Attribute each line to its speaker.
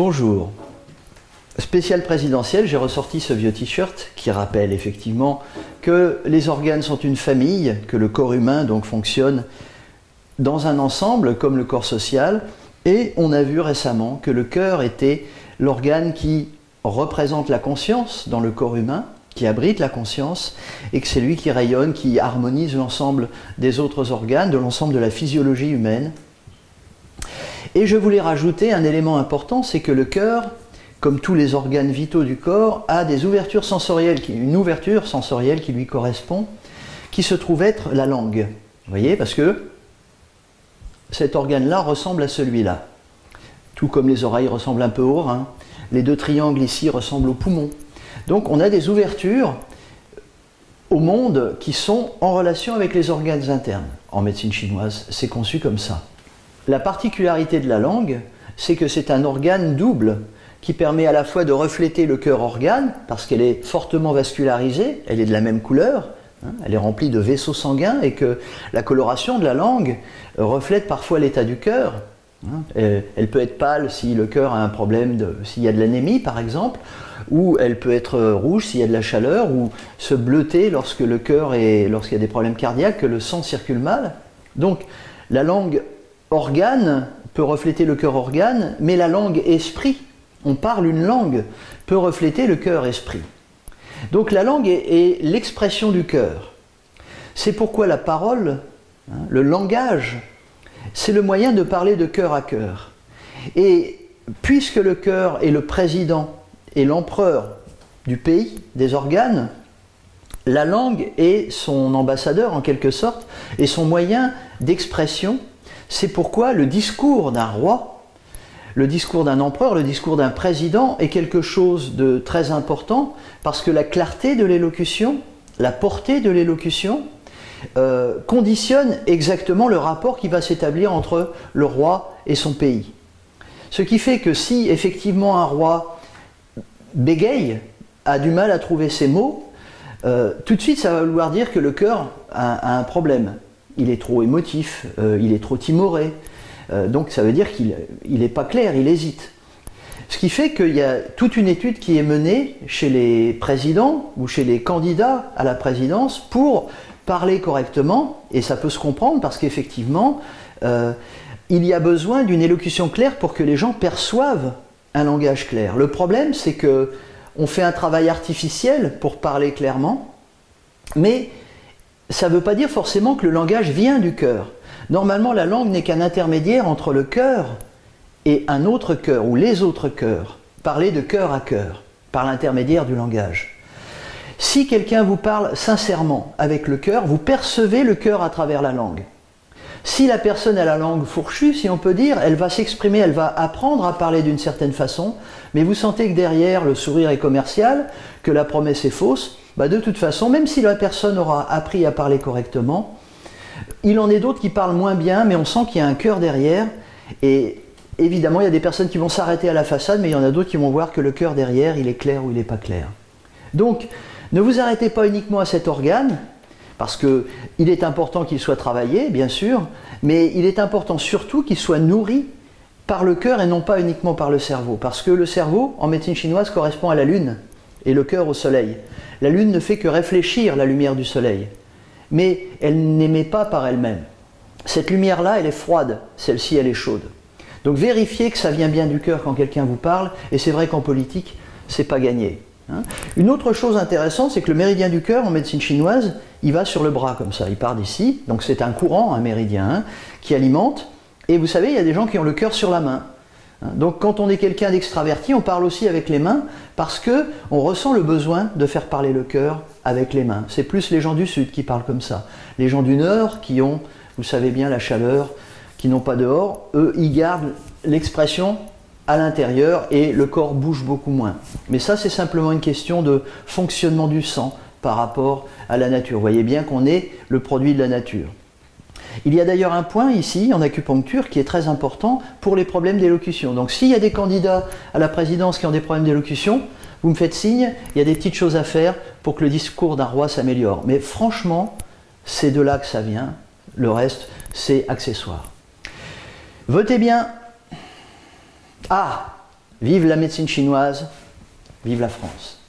Speaker 1: Bonjour. Spécial présidentiel, j'ai ressorti ce vieux t-shirt qui rappelle effectivement que les organes sont une famille, que le corps humain donc fonctionne dans un ensemble comme le corps social, et on a vu récemment que le cœur était l'organe qui représente la conscience dans le corps humain, qui abrite la conscience, et que c'est lui qui rayonne, qui harmonise l'ensemble des autres organes, de l'ensemble de la physiologie humaine. Et je voulais rajouter un élément important, c'est que le cœur, comme tous les organes vitaux du corps, a des ouvertures sensorielles, une ouverture sensorielle qui lui correspond, qui se trouve être la langue. Vous voyez, parce que cet organe-là ressemble à celui-là. Tout comme les oreilles ressemblent un peu au rein, les deux triangles ici ressemblent aux poumons. Donc on a des ouvertures au monde qui sont en relation avec les organes internes. En médecine chinoise, c'est conçu comme ça. La particularité de la langue, c'est que c'est un organe double qui permet à la fois de refléter le cœur organe, parce qu'elle est fortement vascularisée, elle est de la même couleur, elle est remplie de vaisseaux sanguins, et que la coloration de la langue reflète parfois l'état du cœur. Elle peut être pâle si le cœur a un problème, s'il y a de l'anémie par exemple, ou elle peut être rouge s'il y a de la chaleur, ou se bleuter lorsque le cœur lorsqu'il y a des problèmes cardiaques, que le sang circule mal. Donc la langue organe peut refléter le cœur organe, mais la langue esprit, on parle une langue, peut refléter le cœur esprit. Donc la langue est l'expression du cœur. C'est pourquoi la parole, le langage, c'est le moyen de parler de cœur à cœur. Et puisque le cœur est le président et l'empereur du pays, des organes, la langue est son ambassadeur en quelque sorte, et son moyen d'expression. C'est pourquoi le discours d'un roi, le discours d'un empereur, le discours d'un président est quelque chose de très important, parce que la clarté de l'élocution, la portée de l'élocution, conditionne exactement le rapport qui va s'établir entre le roi et son pays. Ce qui fait que si effectivement un roi bégaye, a du mal à trouver ses mots, tout de suite ça va vouloir dire que le cœur a un problème. Il est trop émotif, il est trop timoré, donc ça veut dire qu'il n'est pas clair, il hésite. Ce qui fait qu'il y a toute une étude qui est menée chez les présidents ou chez les candidats à la présidence pour parler correctement, et ça peut se comprendre parce qu'effectivement, il y a besoin d'une élocution claire pour que les gens perçoivent un langage clair. Le problème, c'est qu'on fait un travail artificiel pour parler clairement, mais ça ne veut pas dire forcément que le langage vient du cœur. Normalement, la langue n'est qu'un intermédiaire entre le cœur et un autre cœur, ou les autres cœurs. Parler de cœur à cœur, par l'intermédiaire du langage. Si quelqu'un vous parle sincèrement avec le cœur, vous percevez le cœur à travers la langue. Si la personne a la langue fourchue, si on peut dire, elle va s'exprimer, elle va apprendre à parler d'une certaine façon, mais vous sentez que derrière, le sourire est commercial, que la promesse est fausse, de toute façon, même si la personne aura appris à parler correctement, il en est d'autres qui parlent moins bien, mais on sent qu'il y a un cœur derrière, et évidemment, il y a des personnes qui vont s'arrêter à la façade, mais il y en a d'autres qui vont voir que le cœur derrière, il est clair ou il n'est pas clair. Donc, ne vous arrêtez pas uniquement à cet organe, parce qu'il est important qu'il soit travaillé, bien sûr, mais il est important surtout qu'il soit nourri par le cœur et non pas uniquement par le cerveau. Parce que le cerveau, en médecine chinoise, correspond à la lune, et le cœur au soleil. La lune ne fait que réfléchir la lumière du soleil, mais elle n'émet pas par elle-même. Cette lumière-là, elle est froide, celle-ci, elle est chaude. Donc vérifiez que ça vient bien du cœur quand quelqu'un vous parle, et c'est vrai qu'en politique, c'est pas gagné. Une autre chose intéressante, c'est que le méridien du cœur, en médecine chinoise, il va sur le bras comme ça, il part d'ici, donc c'est un courant, un méridien, qui alimente, et vous savez, il y a des gens qui ont le cœur sur la main. Donc quand on est quelqu'un d'extraverti, on parle aussi avec les mains, parce qu'on ressent le besoin de faire parler le cœur avec les mains. C'est plus les gens du Sud qui parlent comme ça. Les gens du Nord qui ont, vous savez bien, la chaleur, qui n'ont pas dehors, eux, ils gardent l'expression à l'intérieur et le corps bouge beaucoup moins. Mais ça, c'est simplement une question de fonctionnement du sang par rapport à la nature. Vous voyez bien qu'on est le produit de la nature. Il y a d'ailleurs un point ici, en acupuncture, qui est très important pour les problèmes d'élocution. Donc s'il y a des candidats à la présidence qui ont des problèmes d'élocution, vous me faites signe, il y a des petites choses à faire pour que le discours d'un roi s'améliore. Mais franchement, c'est de là que ça vient. Le reste, c'est accessoire. Votez bien. Ah, Vive la médecine chinoise, vive la France.